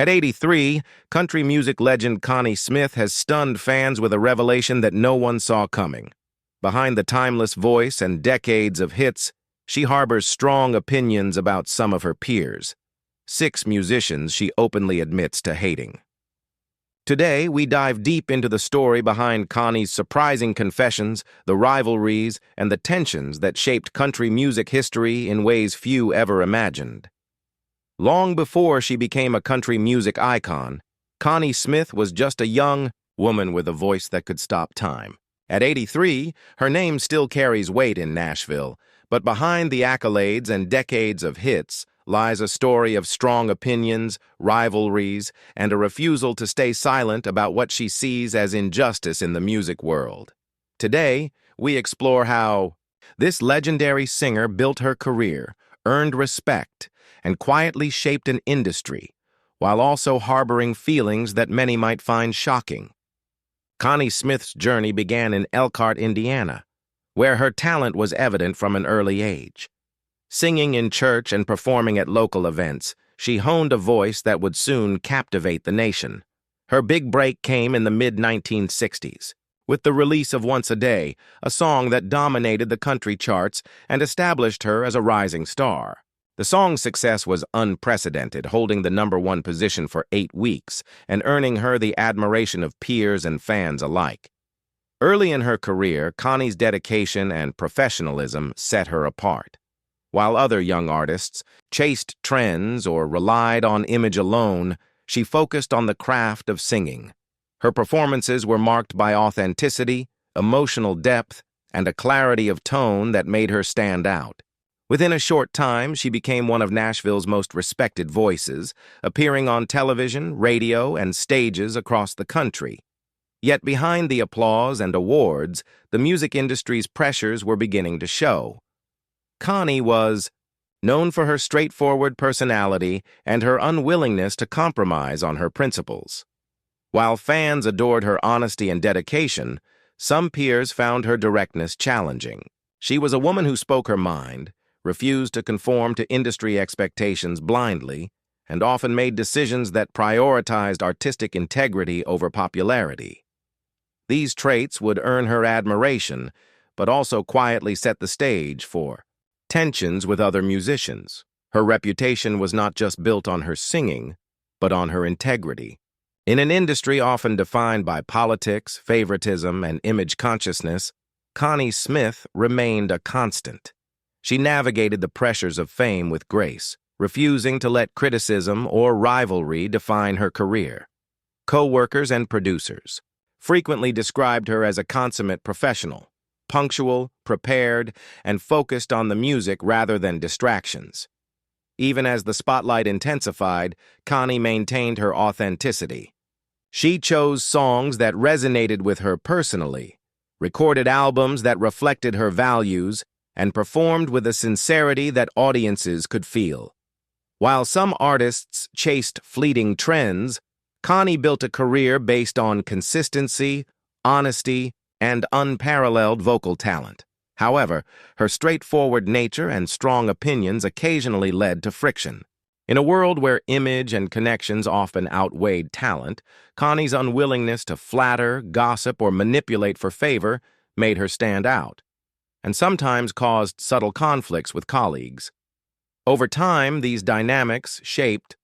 At 83, country music legend Connie Smith has stunned fans with a revelation that no one saw coming. Behind the timeless voice and decades of hits, she harbors strong opinions about some of her peers. 6 musicians she openly admits to hating. Today, we dive deep into the story behind Connie's surprising confessions, the rivalries, and the tensions that shaped country music history in ways few ever imagined. Long before she became a country music icon, Connie Smith was just a young woman with a voice that could stop time. At 83, her name still carries weight in Nashville, but behind the accolades and decades of hits lies a story of strong opinions, rivalries, and a refusal to stay silent about what she sees as injustice in the music world. Today, we explore how this legendary singer built her career, earned respect, and quietly shaped an industry, while also harboring feelings that many might find shocking. Connie Smith's journey began in Elkhart, Indiana, where her talent was evident from an early age. Singing in church and performing at local events, she honed a voice that would soon captivate the nation. Her big break came in the mid-1960s, with the release of Once a Day, a song that dominated the country charts and established her as a rising star. The song's success was unprecedented, holding the #1 position for 8 weeks and earning her the admiration of peers and fans alike. Early in her career, Connie's dedication and professionalism set her apart. While other young artists chased trends or relied on image alone, she focused on the craft of singing. Her performances were marked by authenticity, emotional depth, and a clarity of tone that made her stand out. Within a short time, she became one of Nashville's most respected voices, appearing on television, radio, and stages across the country. Yet behind the applause and awards, the music industry's pressures were beginning to show. Connie was known for her straightforward personality and her unwillingness to compromise on her principles. While fans adored her honesty and dedication, some peers found her directness challenging. She was a woman who spoke her mind, refused to conform to industry expectations blindly, and often made decisions that prioritized artistic integrity over popularity. These traits would earn her admiration, but also quietly set the stage for tensions with other musicians. Her reputation was not just built on her singing, but on her integrity. In an industry often defined by politics, favoritism, and image consciousness, Connie Smith remained a constant. She navigated the pressures of fame with grace, refusing to let criticism or rivalry define her career. Co-workers and producers frequently described her as a consummate professional, punctual, prepared, and focused on the music rather than distractions. Even as the spotlight intensified, Connie maintained her authenticity. She chose songs that resonated with her personally, recorded albums that reflected her values, and performed with a sincerity that audiences could feel. While some artists chased fleeting trends, Connie built a career based on consistency, honesty, and unparalleled vocal talent. However, her straightforward nature and strong opinions occasionally led to friction. In a world where image and connections often outweighed talent, Connie's unwillingness to flatter, gossip, or manipulate for favor made her stand out, and sometimes caused subtle conflicts with colleagues. Over time, these dynamics shaped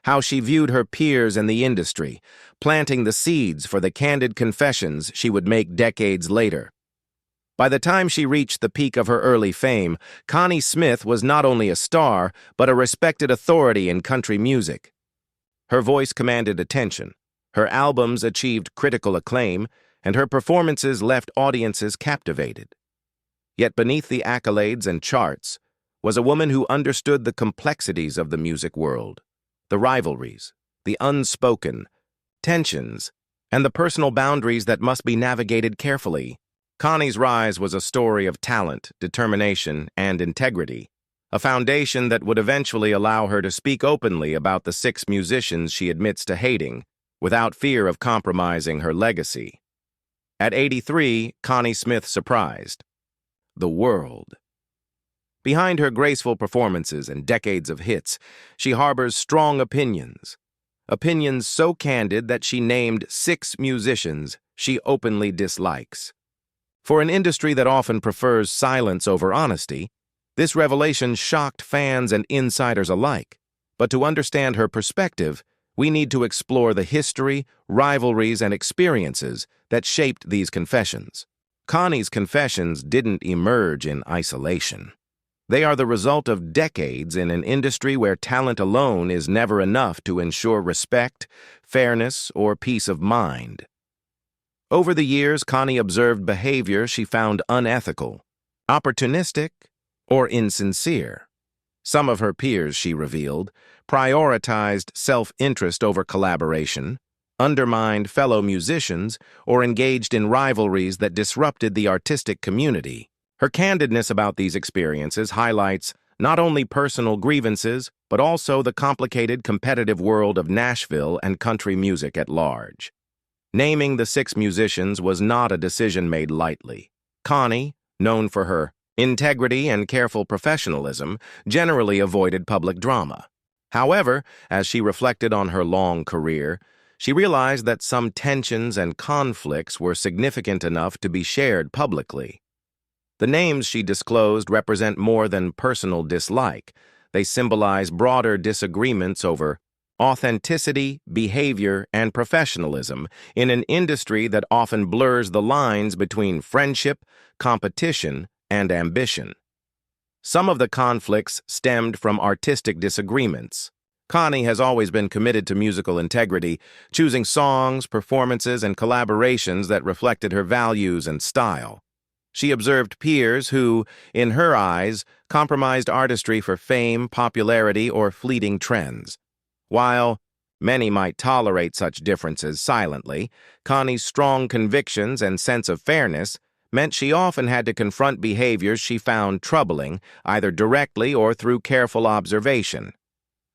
how she viewed her peers in the industry, planting the seeds for the candid confessions she would make decades later. By the time she reached the peak of her early fame, Connie Smith was not only a star, but a respected authority in country music. Her voice commanded attention, her albums achieved critical acclaim, and her performances left audiences captivated. Yet beneath the accolades and charts was a woman who understood the complexities of the music world. The rivalries, the unspoken tensions, and the personal boundaries that must be navigated carefully. Connie's rise was a story of talent, determination, and integrity, a foundation that would eventually allow her to speak openly about the 6 musicians she admits to hating, without fear of compromising her legacy. At 83, Connie Smith surprised the world. Behind her graceful performances and decades of hits, she harbors strong opinions. opinions so candid that she named 6 musicians she openly dislikes. For an industry that often prefers silence over honesty, this revelation shocked fans and insiders alike. But to understand her perspective, we need to explore the history, rivalries, and experiences that shaped these confessions. Connie's confessions didn't emerge in isolation. They are the result of decades in an industry where talent alone is never enough to ensure respect, fairness, or peace of mind. Over the years, Connie observed behavior she found unethical, opportunistic, or insincere. Some of her peers, she revealed, prioritized self-interest over collaboration, undermined fellow musicians, or engaged in rivalries that disrupted the artistic community. Her candidness about these experiences highlights not only personal grievances, but also the complicated competitive world of Nashville and country music at large. Naming the 6 musicians was not a decision made lightly. Connie, known for her integrity and careful professionalism, generally avoided public drama. However, as she reflected on her long career, she realized that some tensions and conflicts were significant enough to be shared publicly. The names she disclosed represent more than personal dislike. They symbolize broader disagreements over authenticity, behavior, and professionalism in an industry that often blurs the lines between friendship, competition, and ambition. Some of the conflicts stemmed from artistic disagreements. Connie has always been committed to musical integrity, choosing songs, performances, and collaborations that reflected her values and style. She observed peers who, in her eyes, compromised artistry for fame, popularity, or fleeting trends. While many might tolerate such differences silently, Connie's strong convictions and sense of fairness meant she often had to confront behaviors she found troubling, either directly or through careful observation.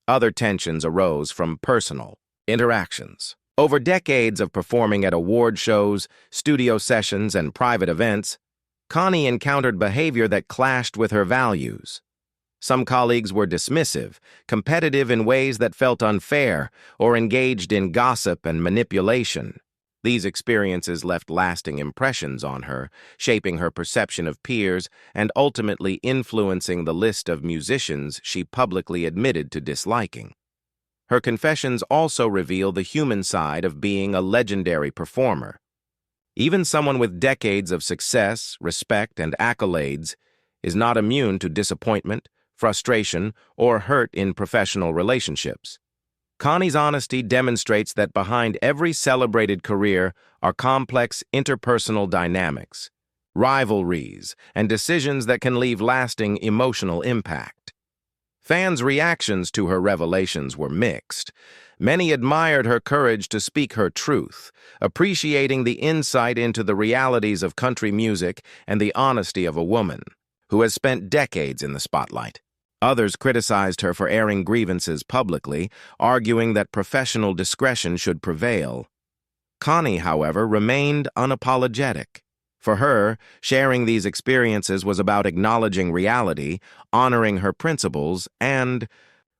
Other tensions arose from personal interactions. Over decades of performing at award shows, studio sessions, and private events, Connie encountered behavior that clashed with her values. Some colleagues were dismissive, competitive in ways that felt unfair, or engaged in gossip and manipulation. These experiences left lasting impressions on her, shaping her perception of peers and ultimately influencing the list of musicians she publicly admitted to disliking. Her confessions also reveal the human side of being a legendary performer. Even someone with decades of success, respect, and accolades is not immune to disappointment, frustration, or hurt in professional relationships. Connie's honesty demonstrates that behind every celebrated career are complex interpersonal dynamics, rivalries, and decisions that can leave lasting emotional impact. Fans' reactions to her revelations were mixed. Many admired her courage to speak her truth, appreciating the insight into the realities of country music and the honesty of a woman who has spent decades in the spotlight. Others criticized her for airing grievances publicly, arguing that professional discretion should prevail. Connie, however, remained unapologetic. For her, sharing these experiences was about acknowledging reality, honoring her principles, and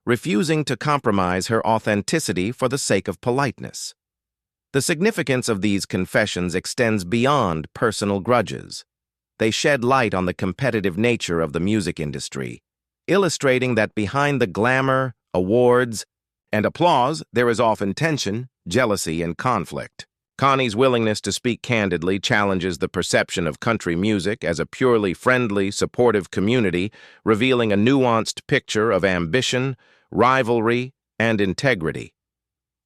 refusing to compromise her authenticity for the sake of politeness. The significance of these confessions extends beyond personal grudges. They shed light on the competitive nature of the music industry, illustrating that behind the glamour, awards, and applause, there is often tension, jealousy, and conflict. Connie's willingness to speak candidly challenges the perception of country music as a purely friendly, supportive community, revealing a nuanced picture of ambition, rivalry, and integrity.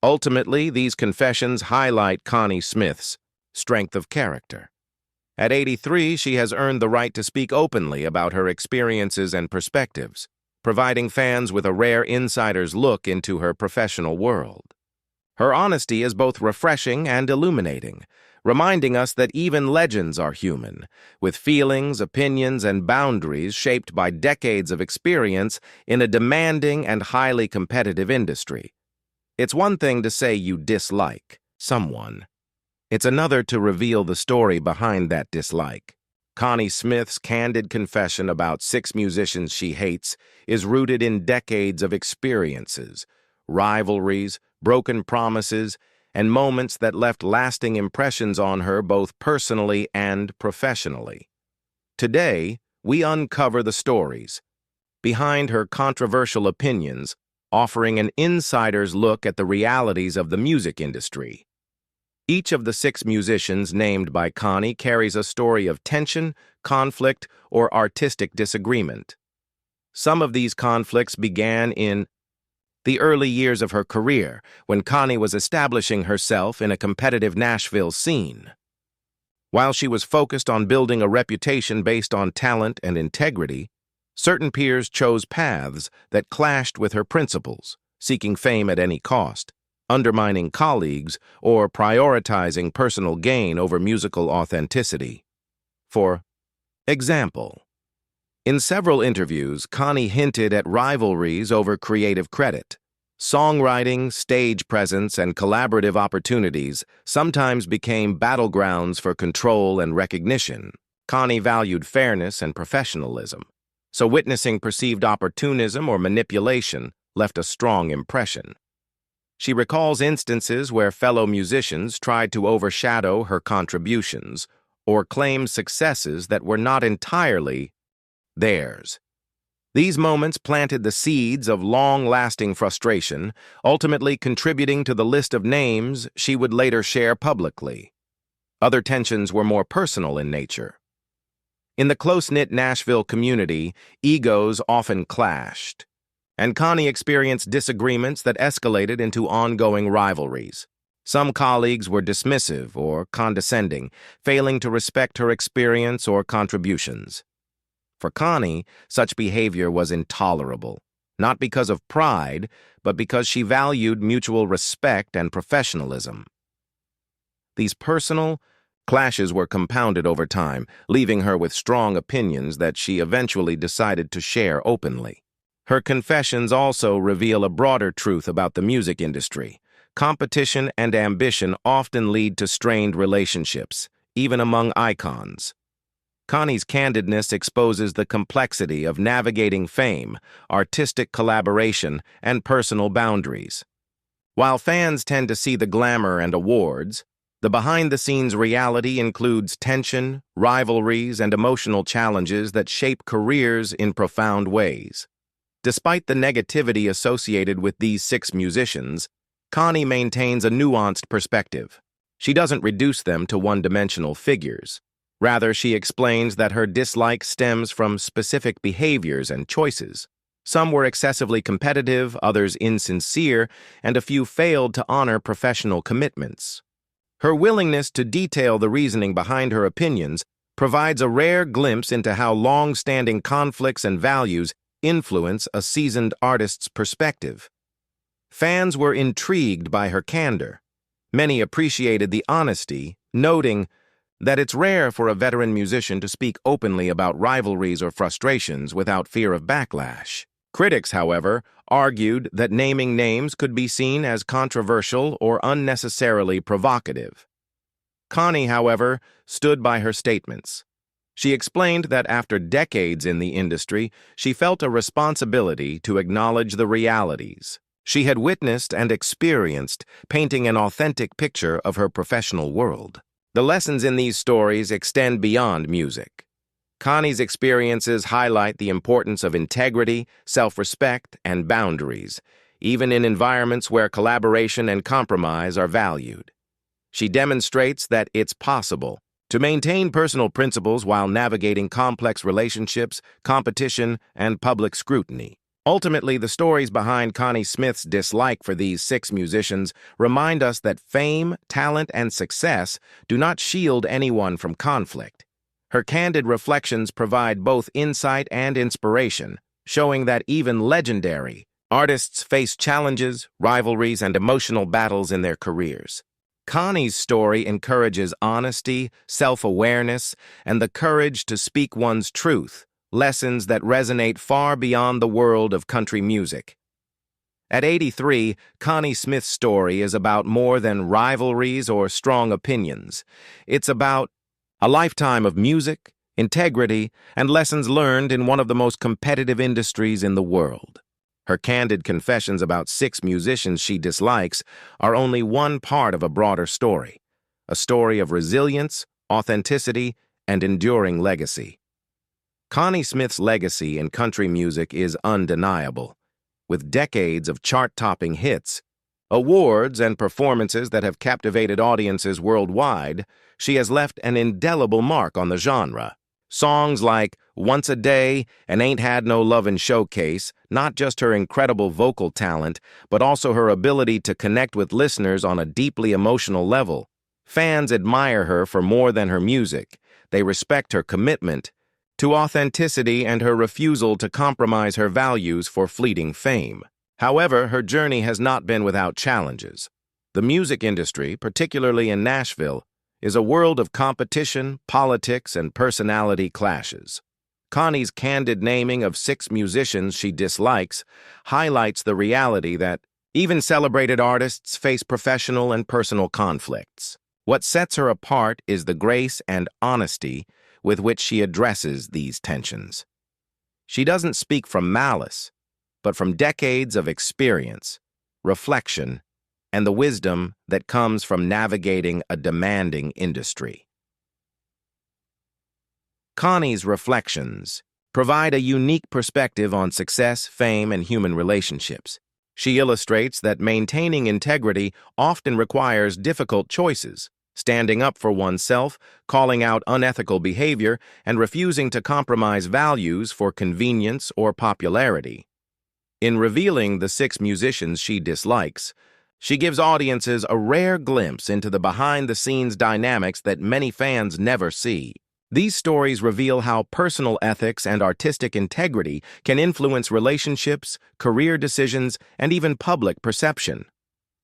Ultimately, these confessions highlight Connie Smith's strength of character. At 83, she has earned the right to speak openly about her experiences and perspectives, providing fans with a rare insider's look into her professional world. Her honesty is both refreshing and illuminating, reminding us that even legends are human, with feelings, opinions, and boundaries shaped by decades of experience in a demanding and highly competitive industry. It's one thing to say you dislike someone. It's another to reveal the story behind that dislike. Connie Smith's candid confession about 6 musicians she hates is rooted in decades of experiences, rivalries, broken promises, and moments that left lasting impressions on her both personally and professionally. Today, we uncover the stories behind her controversial opinions, offering an insider's look at the realities of the music industry. Each of the 6 musicians named by Connie carries a story of tension, conflict, or artistic disagreement. Some of these conflicts began in the early years of her career, when Connie was establishing herself in a competitive Nashville scene. While she was focused on building a reputation based on talent and integrity, certain peers chose paths that clashed with her principles, seeking fame at any cost, undermining colleagues, or prioritizing personal gain over musical authenticity. For example, in several interviews, Connie hinted at rivalries over creative credit. Songwriting, stage presence, and collaborative opportunities sometimes became battlegrounds for control and recognition. Connie valued fairness and professionalism, so witnessing perceived opportunism or manipulation left a strong impression. She recalls instances where fellow musicians tried to overshadow her contributions or claim successes that were not entirely theirs. These moments planted the seeds of long-lasting frustration, ultimately contributing to the list of names she would later share publicly. Other tensions were more personal in nature. In the close-knit Nashville community, egos often clashed, and Connie experienced disagreements that escalated into ongoing rivalries. Some colleagues were dismissive or condescending, failing to respect her experience or contributions. For Connie, such behavior was intolerable, not because of pride, but because she valued mutual respect and professionalism. These personal clashes were compounded over time, leaving her with strong opinions that she eventually decided to share openly. Her confessions also reveal a broader truth about the music industry. Competition and ambition often lead to strained relationships, even among icons. Connie's candidness exposes the complexity of navigating fame, artistic collaboration, and personal boundaries. While fans tend to see the glamour and awards, the behind-the-scenes reality includes tension, rivalries, and emotional challenges that shape careers in profound ways. Despite the negativity associated with these 6 musicians, Connie maintains a nuanced perspective. She doesn't reduce them to one-dimensional figures. Rather, she explains that her dislike stems from specific behaviors and choices. Some were excessively competitive, others insincere, and a few failed to honor professional commitments. Her willingness to detail the reasoning behind her opinions provides a rare glimpse into how long-standing conflicts and values influence a seasoned artist's perspective. Fans were intrigued by her candor. Many appreciated the honesty, noting that it's rare for a veteran musician to speak openly about rivalries or frustrations without fear of backlash. Critics, however, argued that naming names could be seen as controversial or unnecessarily provocative. Connie, however, stood by her statements. She explained that after decades in the industry, she felt a responsibility to acknowledge the realities she had witnessed and experienced, painting an authentic picture of her professional world. The lessons in these stories extend beyond music. Connie's experiences highlight the importance of integrity, self-respect, and boundaries, even in environments where collaboration and compromise are valued. She demonstrates that it's possible to maintain personal principles while navigating complex relationships, competition, and public scrutiny. Ultimately, the stories behind Connie Smith's dislike for these 6 musicians remind us that fame, talent, and success do not shield anyone from conflict. Her candid reflections provide both insight and inspiration, showing that even legendary artists face challenges, rivalries, and emotional battles in their careers. Connie's story encourages honesty, self-awareness, and the courage to speak one's truth, lessons that resonate far beyond the world of country music. At 83, Connie Smith's story is about more than rivalries or strong opinions. It's about a lifetime of music, integrity, and lessons learned in one of the most competitive industries in the world. Her candid confessions about 6 musicians she dislikes are only one part of a broader story, a story of resilience, authenticity, and enduring legacy. Connie Smith's legacy in country music is undeniable. With decades of chart-topping hits, awards, and performances that have captivated audiences worldwide, she has left an indelible mark on the genre. Songs like Once a Day and Ain't Had No Lovin' showcase not just her incredible vocal talent, but also her ability to connect with listeners on a deeply emotional level. Fans admire her for more than her music. They respect her commitment to authenticity and her refusal to compromise her values for fleeting fame. However, her journey has not been without challenges. The music industry, particularly in Nashville, is a world of competition, politics, and personality clashes. Connie's candid naming of 6 musicians she dislikes highlights the reality that even celebrated artists face professional and personal conflicts. What sets her apart is the grace and honesty with which she addresses these tensions. She doesn't speak from malice, but from decades of experience, reflection, and the wisdom that comes from navigating a demanding industry. Connie's reflections provide a unique perspective on success, fame, and human relationships. She illustrates that maintaining integrity often requires difficult choices, standing up for oneself, calling out unethical behavior, and refusing to compromise values for convenience or popularity. In revealing the 6 musicians she dislikes, she gives audiences a rare glimpse into the behind-the-scenes dynamics that many fans never see. These stories reveal how personal ethics and artistic integrity can influence relationships, career decisions, and even public perception.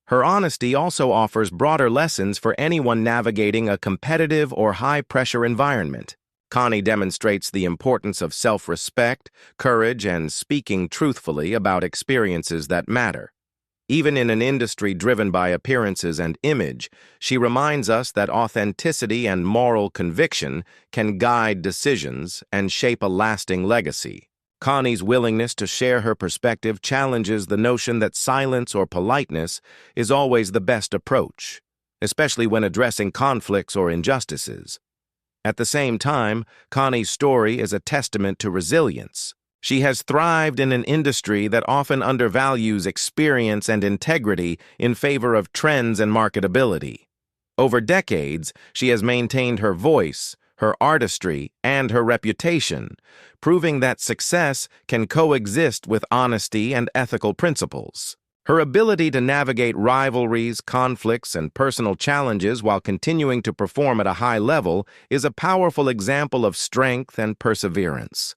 Her honesty also offers broader lessons for anyone navigating a competitive or high-pressure environment. Connie demonstrates the importance of self-respect, courage, and speaking truthfully about experiences that matter. Even in an industry driven by appearances and image, she reminds us that authenticity and moral conviction can guide decisions and shape a lasting legacy. Connie's willingness to share her perspective challenges the notion that silence or politeness is always the best approach, especially when addressing conflicts or injustices. At the same time, Connie's story is a testament to resilience. She has thrived in an industry that often undervalues experience and integrity in favor of trends and marketability. Over decades, she has maintained her voice, her artistry, and her reputation, proving that success can coexist with honesty and ethical principles. Her ability to navigate rivalries, conflicts, and personal challenges while continuing to perform at a high level is a powerful example of strength and perseverance.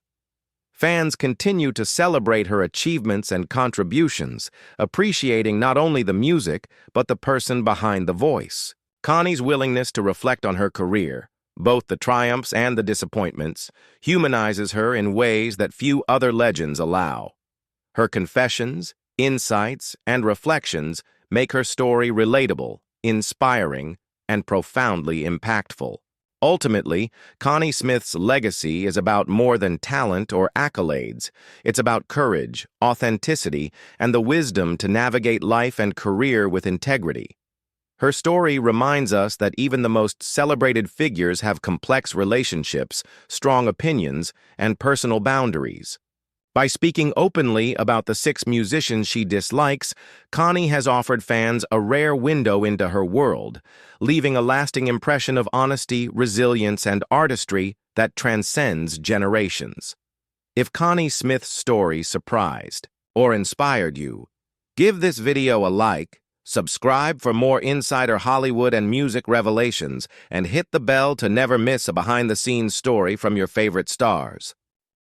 Fans continue to celebrate her achievements and contributions, appreciating not only the music, but the person behind the voice. Connie's willingness to reflect on her career, both the triumphs and the disappointments, humanizes her in ways that few other legends allow. Her confessions, insights, and reflections make her story relatable, inspiring, and profoundly impactful. Ultimately, Connie Smith's legacy is about more than talent or accolades. It's about courage, authenticity, and the wisdom to navigate life and career with integrity. Her story reminds us that even the most celebrated figures have complex relationships, strong opinions, and personal boundaries. By speaking openly about the 6 musicians she dislikes, Connie has offered fans a rare window into her world, leaving a lasting impression of honesty, resilience, and artistry that transcends generations. If Connie Smith's story surprised or inspired you, give this video a like, subscribe for more insider Hollywood and music revelations, and hit the bell to never miss a behind-the-scenes story from your favorite stars.